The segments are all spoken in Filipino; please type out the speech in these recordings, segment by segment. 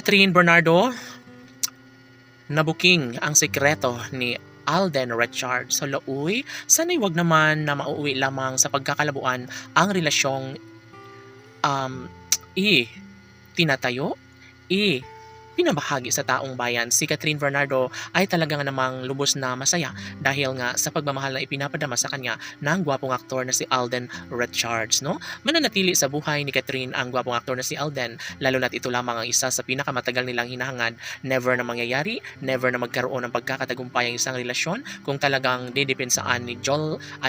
Catherine Bernardo, nabuking ang sekreto ni Alden Richards. So lauy, sana'y wag naman na mauuwi lamang sa pagkakalabuan ang relasyong um, tinatayo, pinabahagi sa taong bayan. Si Catherine Bernardo ay talagang namang lubos na masaya dahil nga sa pagmamahal na ipinapadama sa kanya ng gwapong aktor na si Alden Richards, no? Mananatili sa buhay ni Catherine ang gwapong aktor na si Alden, lalo na't ito lamang ang isa sa pinakamatagal nilang hinahangad. Never na mangyayari, never na magkaroon ng pagkakatagumpay ang isang relasyon kung talagang didepensaan ni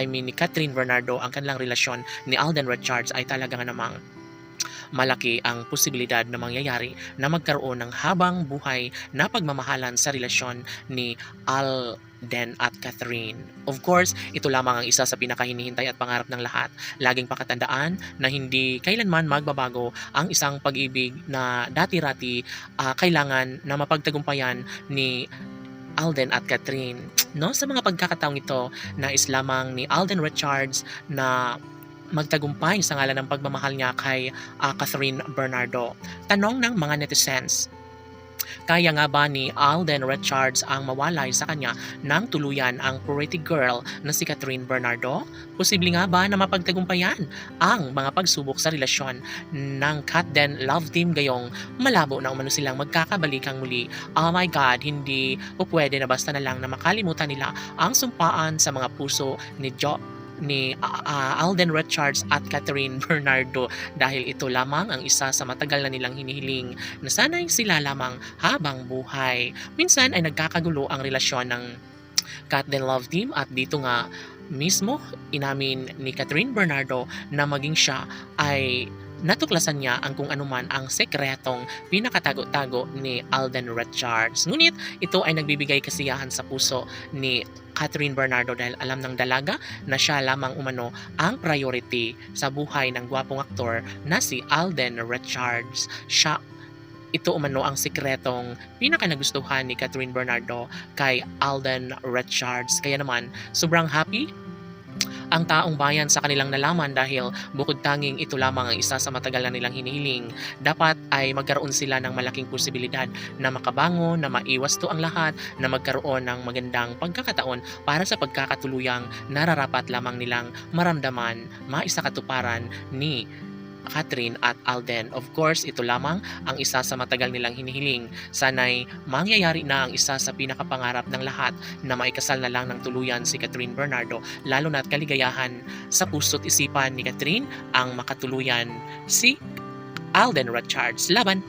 ni Catherine Bernardo ang kanilang relasyon ni Alden Richards, ay talagang namang malaki ang posibilidad na mangyayari na magkaroon ng habang buhay na pagmamahalan sa relasyon ni Alden at Catherine. Of course, ito lamang ang isa sa pinakahinihintay at pangarap ng lahat. Laging pakatandaan na hindi kailanman magbabago ang isang pag-ibig na dati-rati kailangan na mapagtagumpayan ni Alden at Catherine. No, sa mga pagkakataong ito, nais lamang ni Alden Richards na magtagumpay sa ngalan ng pagmamahal niya kay Catherine Bernardo. Tanong ng mga netizens, kaya nga ba ni Alden Richards ang mawalay sa kanya ng tuluyan ang pretty girl na si Catherine Bernardo? Posible nga ba na mapagtagumpayan ang mga pagsubok sa relasyon ng Catden Love Team gayong malabo na umano silang magkakabalikang muli? Oh my God, hindi po pwede na basta na lang na makalimutan nila ang sumpaan sa mga puso ni Alden Richards at Catherine Bernardo, dahil ito lamang ang isa sa matagal na nilang hinihiling na sana'y sila lamang habang buhay. Minsan ay nagkakagulo ang relasyon ng Catden Love Team at dito nga mismo inamin ni Catherine Bernardo na maging siya ay natuklasan niya ang kung anuman ang sekretong pinakatago-tago ni Alden Richards. Ngunit ito ay nagbibigay kasiyahan sa puso ni Catherine Bernardo dahil alam ng dalaga na siya lamang umano ang priority sa buhay ng gwapong aktor na si Alden Richards. Ito umano ang sikretong pinakanagustuhan ni Catherine Bernardo kay Alden Richards. Kaya naman, sobrang happy ang taong bayan sa kanilang nalaman dahil bukod tanging ito lamang ang isa sa matagal na nilang hinihiling, dapat ay magkaroon sila ng malaking posibilidad na makabango, na maiwas to ang lahat, na magkaroon ng magandang pagkakataon para sa pagkakatuluyang nararapat lamang nilang maramdaman, maisakatuparan ni Catherine at Alden. Of course, ito lamang ang isa sa matagal nilang hinihiling. Sana'y mangyayari na ang isa sa pinakapangarap ng lahat na maikasal na lang ng tuluyan si Catherine Bernardo, lalo na't kaligayahan sa puso't isipan ni Catherine ang makatuluyan si Alden Richards. Laban!